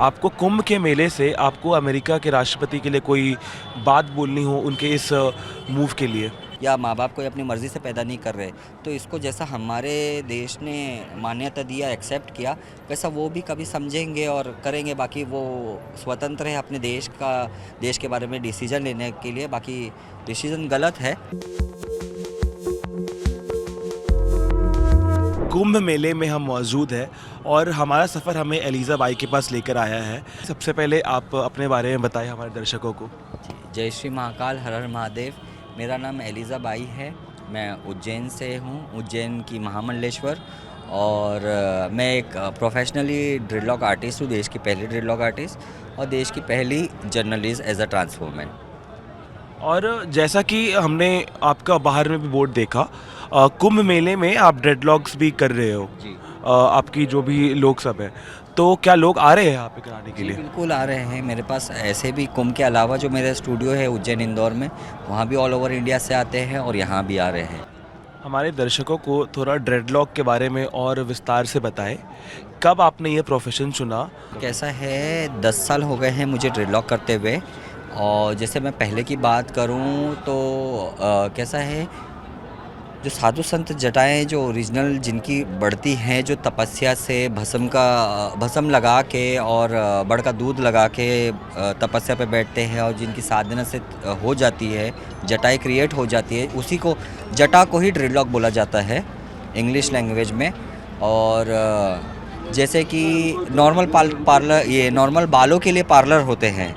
आपको कुंभ के मेले से आपको अमेरिका के राष्ट्रपति के लिए कोई बात बोलनी हो उनके इस मूव के लिए? या माँ बाप कोई अपनी मर्ज़ी से पैदा नहीं कर रहे, तो इसको जैसा हमारे देश ने मान्यता दिया, एक्सेप्ट किया, वैसा वो भी कभी समझेंगे और करेंगे। बाकी वो स्वतंत्र है अपने देश के बारे में डिसीजन लेने के लिए। बाकी डिसीजन गलत है। कुंभ मेले में हम मौजूद हैं और हमारा सफ़र हमें एलिज़ा बाई के पास लेकर आया है। सबसे पहले आप अपने बारे में बताएं हमारे दर्शकों को। जय श्री महाकाल, हर हर महादेव। मेरा नाम एलिज़ा बाई है। मैं उज्जैन से हूँ, उज्जैन की महामंडलेश्वर। और मैं एक प्रोफेशनली ड्रिलॉक आर्टिस्ट हूँ, देश की पहली ड्रिलॉक आर्टिस्ट और देश की पहली जर्नलिस्ट एज अ ट्रांसफॉर्मर। और जैसा कि हमने आपका बाहर में भी बोर्ड देखा, कुंभ मेले में आप ड्रेडलॉक्स भी कर रहे हो। जी आपकी जो भी लोग सब हैं, तो क्या लोग आ रहे हैं यहाँ पे कराने के जी लिए? बिल्कुल आ रहे हैं। मेरे पास ऐसे भी कुंभ के अलावा जो मेरा स्टूडियो है उज्जैन इंदौर में, वहाँ भी ऑल ओवर इंडिया से आते हैं और यहाँ भी आ रहे हैं। हमारे दर्शकों को थोड़ा ड्रेडलॉक के बारे में और विस्तार से बताएं। कब आपने ये प्रोफेशन चुना? कैसा है, 10 साल हो गए हैं मुझे ड्रिलॉक करते हुए। और जैसे मैं पहले की बात करूं तो कैसा है, जो साधु संत जटाएं जो ओरिजिनल जिनकी बढ़ती हैं, जो तपस्या से भस्म लगा के और बड़ का दूध लगा के तपस्या पे बैठते हैं और जिनकी साधना से हो जाती है, जटाएं क्रिएट हो जाती है, उसी को जटा को ही ड्रिलॉक बोला जाता है इंग्लिश लैंग्वेज में। और जैसे कि नॉर्मल पार्लर, ये नॉर्मल बालों के लिए पार्लर होते हैं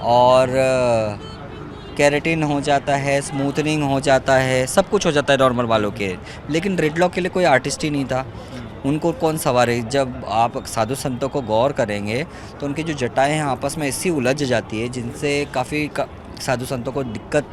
और केराटिन हो जाता है, स्मूथनिंग हो जाता है, सब कुछ हो जाता है नॉर्मल बालों के। लेकिन ड्रेडलॉक के लिए कोई आर्टिस्ट ही नहीं था। उनको कौन संवारे? जब आप साधु संतों को गौर करेंगे तो उनकी जो जटाएं हैं आपस में ऐसी उलझ जाती है जिनसे काफ़ी साधु संतों को दिक्कत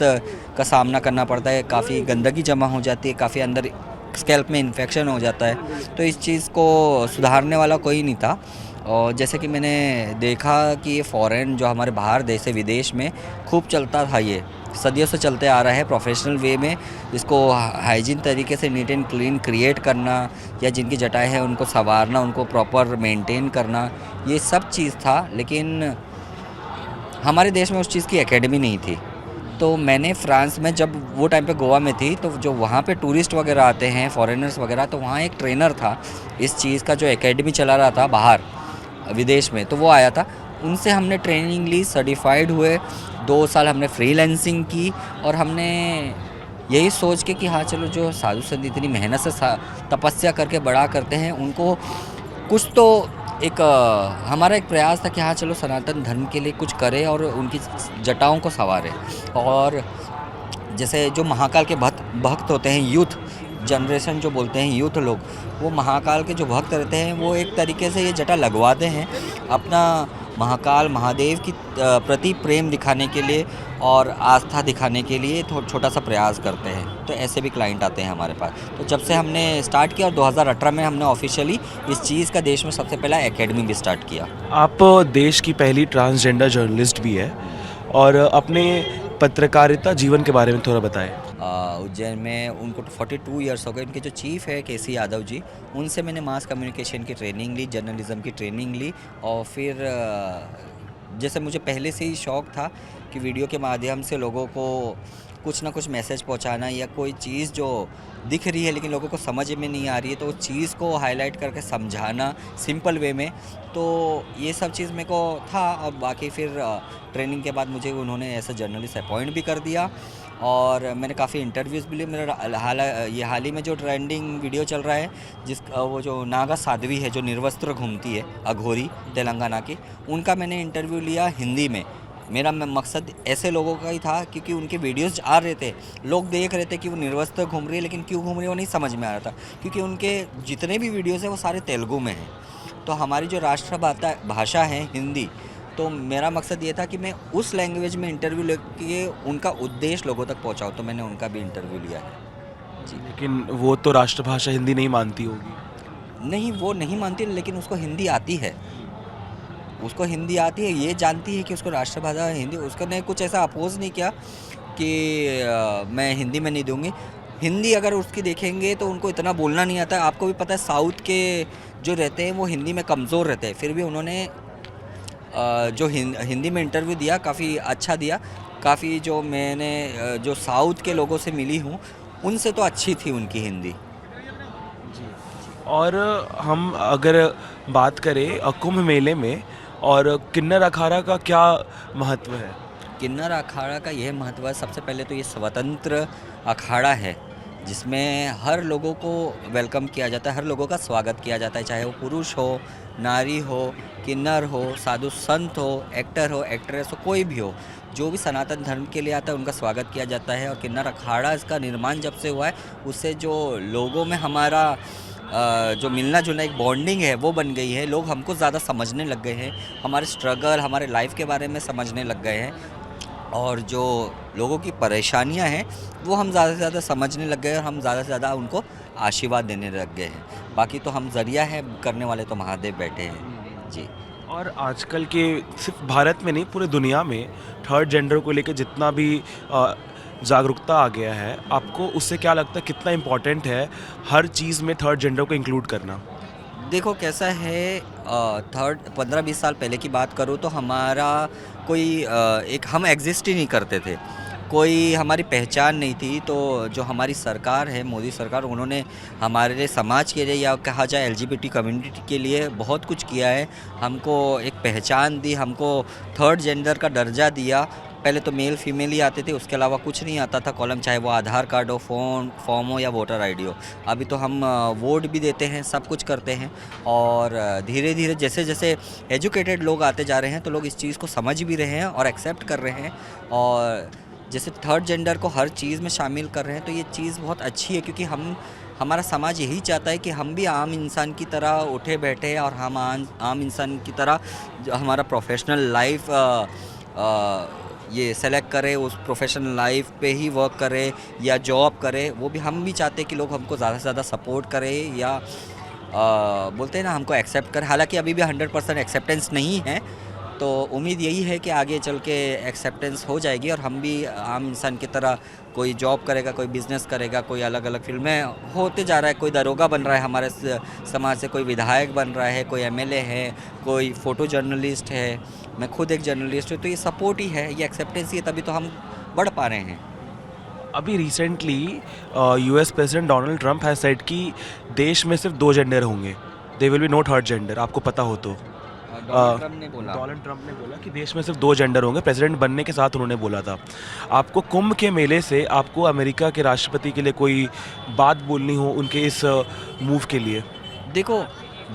का सामना करना पड़ता है। काफ़ी गंदगी जमा हो जाती है, काफ़ी अंदर स्कैल्प में इन्फेक्शन हो जाता है। तो इस चीज़ को सुधारने वाला कोई नहीं था। और जैसे कि मैंने देखा कि ये फ़ॉरेन, जो हमारे बाहर देश से विदेश में खूब चलता था, ये सदियों से चलते आ रहा है प्रोफेशनल वे में। इसको हाइजीन तरीके से नीट एंड क्लीन क्रिएट करना, या जिनकी जटाएं हैं उनको संवारना, उनको प्रॉपर मेंटेन करना, ये सब चीज़ था। लेकिन हमारे देश में उस चीज़ की एकेडमी नहीं थी। तो मैंने फ्रांस में, जब वो टाइम पे गोवा में थी, तो जो वहाँ पे टूरिस्ट वगैरह आते हैं, फॉरेनर्स वगैरह, तो वहाँ एक ट्रेनर था इस चीज़ का, जो एकेडमी चला रहा था बाहर विदेश में, तो वो आया था। उनसे हमने ट्रेनिंग ली, सर्टिफाइड हुए। 2 साल हमने फ्रीलांसिंग की और हमने यही सोच के कि हाँ चलो, जो साधु संत इतनी मेहनत से तपस्या करके बड़ा करते हैं, उनको कुछ तो एक हमारा एक प्रयास था कि हाँ चलो सनातन धर्म के लिए कुछ करें और उनकी जटाओं को संवारें। और जैसे जो महाकाल के भक्त होते हैं, यूथ जनरेशन जो बोलते हैं, यूथ लोग, वो महाकाल के जो भक्त रहते हैं, वो एक तरीके से ये जटा लगवाते हैं अपना महाकाल महादेव की प्रति प्रेम दिखाने के लिए और आस्था दिखाने के लिए छोटा सा प्रयास करते हैं। तो ऐसे भी क्लाइंट आते हैं हमारे पास। तो जब से हमने स्टार्ट किया और 2018 में हमने ऑफिशियली इस चीज़ का देश में सबसे पहला एकेडमी भी स्टार्ट किया। आप देश की पहली ट्रांसजेंडर जर्नलिस्ट भी है, और अपने पत्रकारिता जीवन के बारे में थोड़ा बताएं। उज्जैन में उनको 42 ईयर्स हो गए। उनके जो चीफ़ है केसी यादव जी, उनसे मैंने मास कम्युनिकेशन की ट्रेनिंग ली, जर्नलिज़म की ट्रेनिंग ली। और फिर जैसे मुझे पहले से ही शौक़ था कि वीडियो के माध्यम से लोगों को कुछ ना कुछ मैसेज पहुंचाना, या कोई चीज़ जो दिख रही है लेकिन लोगों को समझ में नहीं आ रही है, तो उस चीज़ को हाईलाइट करके समझाना सिंपल वे में। तो ये सब चीज़ मेरे को था। और बाकी फिर ट्रेनिंग के बाद मुझे उन्होंने ऐसा जर्नलिस्ट अपॉइंट भी कर दिया और मैंने काफ़ी इंटरव्यूज़ भी लिए। मेरा हाल ही में जो ट्रेंडिंग वीडियो चल रहा है, वो जो नागा साध्वी है जो निर्वस्त्र घूमती है, अघोरी तेलंगाना की, उनका मैंने इंटरव्यू लिया हिंदी में। मेरा मकसद ऐसे लोगों का ही था क्योंकि उनके वीडियोस आ रहे थे, लोग देख रहे थे कि वो निर्वस्त्र घूम रही है, लेकिन क्यों घूम रही है वो नहीं समझ में आ रहा था, क्योंकि उनके जितने भी वीडियोस हैं वो सारे तेलुगु में हैं। तो हमारी जो राष्ट्र भाषा है हिंदी, तो मेरा मकसद ये था कि मैं उस लैंग्वेज में इंटरव्यू लेके उनका उद्देश्य लोगों तक पहुँचाऊँ। तो मैंने उनका भी इंटरव्यू लिया है जी। लेकिन वो तो राष्ट्रभाषा हिंदी नहीं मानती होगी। नहीं, वो नहीं मानती, लेकिन उसको हिंदी आती है। उसको हिंदी आती है, ये जानती है कि उसको राष्ट्रभाषा हिंदी, उसने कुछ ऐसा अपोज नहीं किया कि मैं हिंदी में नहीं दूंगी। हिंदी अगर उसकी देखेंगे तो उनको इतना बोलना नहीं आता। आपको भी पता है साउथ के जो रहते हैं वो हिंदी में कमज़ोर रहते हैं, फिर भी उन्होंने जो हिंदी में इंटरव्यू दिया काफ़ी अच्छा दिया। काफ़ी जो मैंने जो साउथ के लोगों से मिली हूँ उनसे तो अच्छी थी उनकी हिंदी। और हम अगर बात करें कुंभ मेले में और किन्नर अखाड़ा का क्या महत्व है? किन्नर अखाड़ा का यह महत्व है, सबसे पहले तो ये स्वतंत्र अखाड़ा है जिसमें हर लोगों को वेलकम किया जाता है, हर लोगों का स्वागत किया जाता है, चाहे वो पुरुष हो, नारी हो, किन्नर हो, साधु संत हो, एक्टर हो, एक्ट्रेस हो, कोई भी हो, जो भी सनातन धर्म के लिए आता है उनका स्वागत किया जाता है। और किन्नर अखाड़ा इसका निर्माण जब से हुआ है उससे जो लोगों में हमारा जो मिलना जुलना एक बॉन्डिंग है वो बन गई है। लोग हमको ज़्यादा समझने लग गए हैं, हमारे स्ट्रगल, हमारे लाइफ के बारे में समझने लग गए हैं, और जो लोगों की परेशानियां हैं वो हम ज़्यादा से ज़्यादा समझने लग गए और हम ज़्यादा से ज़्यादा उनको आशीर्वाद देने लग गए हैं। बाकी तो हम ज़रिया है, करने वाले तो महादेव बैठे हैं जी। और आजकल के सिर्फ भारत में नहीं पूरे दुनिया में थर्ड जेंडर को लेकर जितना भी जागरूकता आ गया है, आपको उससे क्या लगता है कितना इम्पोर्टेंट है हर चीज़ में थर्ड जेंडर को इंक्लूड करना? देखो कैसा है, थर्ड 15-20 साल पहले की बात करूँ तो हमारा कोई एक हम एग्जिस्ट ही नहीं करते थे, कोई हमारी पहचान नहीं थी। तो जो हमारी सरकार है, मोदी सरकार, उन्होंने हमारे समाज के लिए या कहा जाए एलजीबीटी कम्युनिटी के लिए बहुत कुछ किया है। हमको एक पहचान दी, हमको थर्ड जेंडर का दर्जा दिया। पहले तो मेल फीमेल ही आते थे, उसके अलावा कुछ नहीं आता था कॉलम, चाहे वो आधार कार्ड हो, फॉर्म हो या वोटर आईडी हो। अभी तो हम वोट भी देते हैं, सब कुछ करते हैं। और धीरे धीरे जैसे जैसे एजुकेटेड लोग आते जा रहे हैं तो लोग इस चीज़ को समझ भी रहे हैं और एक्सेप्ट कर रहे हैं, और जैसे थर्ड जेंडर को हर चीज़ में शामिल कर रहे हैं। तो ये चीज़ बहुत अच्छी है, क्योंकि हमारा समाज यही चाहता है कि हम भी आम इंसान की तरह उठे बैठे और हम आम इंसान की तरह हमारा प्रोफेशनल लाइफ ये सेलेक्ट करे, उस प्रोफेशनल लाइफ पे ही वर्क करे या जॉब करे। वो भी हम भी चाहते हैं कि लोग हमको ज़्यादा से ज़्यादा सपोर्ट करें या बोलते हैं ना, हमको एक्सेप्ट करें। हालांकि अभी भी 100% एक्सेप्टेंस नहीं है, तो उम्मीद यही है कि आगे चल के एक्सेप्टेंस हो जाएगी और हम भी आम इंसान की तरह कोई जॉब करेगा, कोई बिज़नेस करेगा, कोई अलग अलग फील्ड में होते जा रहा है। कोई दरोगा बन रहा है हमारे समाज से, कोई विधायक बन रहा है, कोई एमएलए है, कोई फ़ोटो जर्नलिस्ट है, मैं खुद एक जर्नलिस्ट हूँ। तो ये सपोर्ट ही है, ये एक्सेप्टेंस ही है, तभी तो हम बढ़ पा रहे हैं। अभी recently US president Donald Trump has said कि देश में सिर्फ 2 जेंडर होंगे, they will be no third gender. आपको पता हो तो डोनाल्ड ट्रंप ने बोला, डोनाल्ड ट्रंप ने बोला कि देश में सिर्फ 2 जेंडर होंगे, प्रेसिडेंट बनने के साथ उन्होंने बोला था। आपको कुंभ के मेले से आपको अमेरिका के राष्ट्रपति के लिए कोई बात बोलनी हो उनके इस मूव के लिए? देखो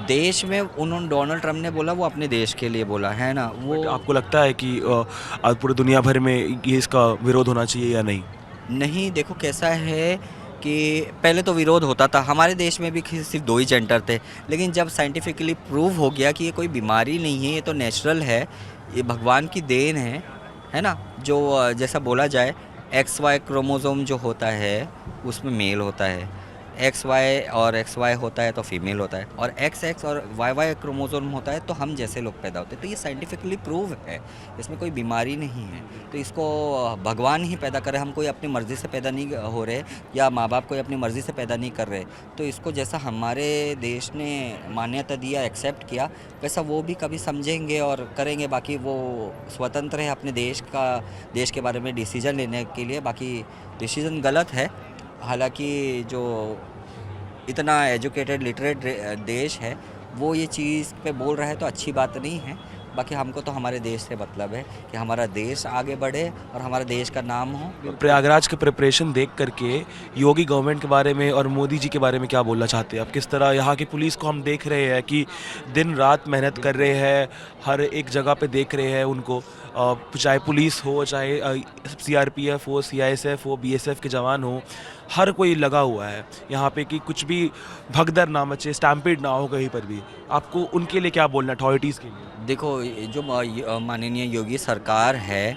देश में उन्होंने, डोनाल्ड ट्रंप ने बोला, वो अपने देश के लिए बोला है ना। वो आपको लगता है कि आज पूरी दुनिया भर में ये इसका विरोध होना चाहिए या नहीं? नहीं, देखो कैसा है कि पहले तो विरोध होता था, हमारे देश में भी सिर्फ 2 ही जेंडर थे, लेकिन जब साइंटिफिकली प्रूव हो गया कि ये कोई बीमारी नहीं है, ये तो नेचुरल है, ये भगवान की देन है ना। जो जैसा बोला जाए, XY क्रोमोसोम जो होता है उसमें मेल होता है, XY और XY होता है तो फीमेल होता है, और XX और YY क्रोमोसोम होता है तो हम जैसे लोग पैदा होते हैं। तो ये साइंटिफिकली प्रूव है, इसमें कोई बीमारी नहीं है। तो इसको भगवान ही पैदा करे, हम कोई अपनी मर्ज़ी से पैदा नहीं हो रहे, या माँ बाप कोई अपनी मर्ज़ी से पैदा नहीं कर रहे। तो इसको जैसा हमारे देश ने मान्यता दिया, एक्सेप्ट किया, वैसा वो भी कभी समझेंगे और करेंगे। बाकी वो स्वतंत्र है अपने देश के बारे में डिसीज़न लेने के लिए। बाकी डिसीज़न गलत है, हालांकि जो इतना एजुकेटेड लिटरेट देश है वो ये चीज़ पे बोल रहा है तो अच्छी बात नहीं है। बाकी हमको तो हमारे देश से मतलब है कि हमारा देश आगे बढ़े और हमारा देश का नाम हो। प्रयागराज के प्रिपरेशन देख करके योगी गवर्नमेंट के बारे में और मोदी जी के बारे में क्या बोलना चाहते हैं आप? किस तरह यहाँ की पुलिस को हम देख रहे हैं कि दिन रात मेहनत कर रहे हैं, हर एक जगह पे देख रहे हैं उनको, चाहे पुलिस हो, चाहे सीआरपीएफ हो, सीआईएसएफ हो, बीएसएफ के जवान हो, हर कोई लगा हुआ है यहाँ पे कि कुछ भी भगदड़ ना मचे, स्टैम्पेड ना हो कहीं पर भी। आपको उनके लिए क्या बोलना, अथॉरिटीज़ के लिए? देखो ये जो माननीय योगी सरकार है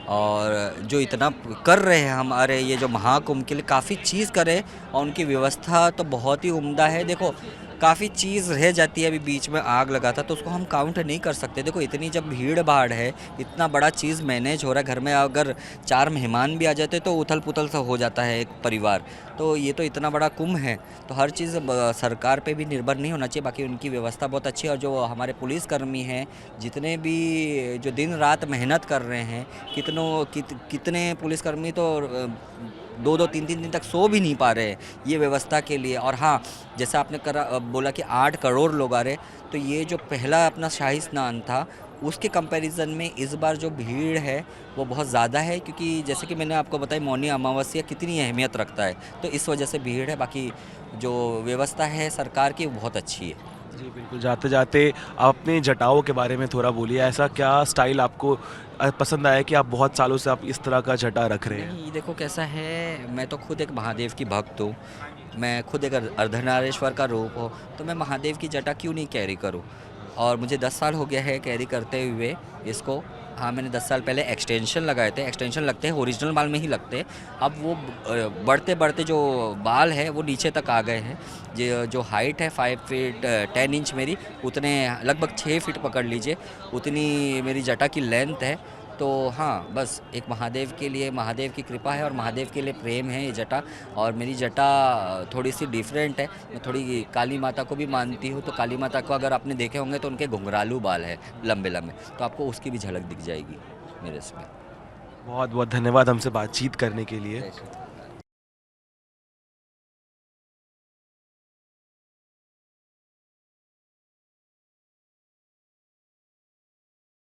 और जो इतना कर रहे हैं हमारे ये जो महाकुंभ के लिए, काफ़ी चीज़ करे और उनकी व्यवस्था तो बहुत ही उम्दा है। देखो काफ़ी चीज़ रह जाती है। अभी बीच में आग लगा था तो उसको हम काउंट नहीं कर सकते। देखो इतनी जब भीड़ भाड़ है, इतना बड़ा चीज़ मैनेज हो रहा है, घर में अगर 4 मेहमान भी आ जाते तो उथल पुथल सा हो जाता है एक परिवार। तो ये तो इतना बड़ा कुंभ है, तो हर चीज़ सरकार पे भी निर्भर नहीं होना चाहिए। बाकी उनकी व्यवस्था बहुत अच्छी है, और जो हमारे पुलिसकर्मी हैं, जितने भी जो दिन रात मेहनत कर रहे हैं, कितने पुलिसकर्मी तो 2-2 3-3 दिन तक सो भी नहीं पा रहे हैं ये व्यवस्था के लिए। और हाँ, जैसा आपने बोला कि 8 करोड़ लोग आ रहे, तो ये जो पहला अपना शाही स्नान था उसके कंपैरिजन में इस बार जो भीड़ है वो बहुत ज़्यादा है, क्योंकि जैसे कि मैंने आपको बताया मौनी अमावस्या कितनी अहमियत रखता है, तो इस वजह से भीड़ है। बाकी जो व्यवस्था है सरकार की वो बहुत अच्छी है। जी बिल्कुल, जाते जाते आप अपने जटाओं के बारे में थोड़ा बोलिए, ऐसा क्या स्टाइल आपको पसंद आया कि आप बहुत सालों से आप इस तरह का जटा रख रहे हैं? नहीं, देखो कैसा है, मैं तो खुद एक महादेव की भक्त हूँ। मैं खुद एक अर्धनारीश्वर का रूप हूँ, तो मैं महादेव की जटा क्यों नहीं कैरी करूँ। और मुझे 10 साल हो गया है कैरी करते हुए इसको। हाँ, मैंने 10 साल पहले एक्सटेंशन लगाए थे। एक्सटेंशन लगते हैं ओरिजिनल बाल में ही लगते हैं। अब वो बढ़ते बढ़ते जो बाल है वो नीचे तक आ गए हैं। जो हाइट है 5 फीट 10 इंच मेरी, उतने लगभग 6 फीट पकड़ लीजिए, उतनी मेरी जटा की लेंथ है। तो हाँ, बस एक महादेव के लिए, महादेव की कृपा है और महादेव के लिए प्रेम है ये जटा। और मेरी जटा थोड़ी सी डिफरेंट है, मैं थोड़ी काली माता को भी मानती हूँ। तो काली माता को अगर आपने देखे होंगे तो उनके घुंघरालू बाल है लंबे लंबे, तो आपको उसकी भी झलक दिख जाएगी मेरे इसमें। बहुत बहुत धन्यवाद हमसे बातचीत करने के लिए।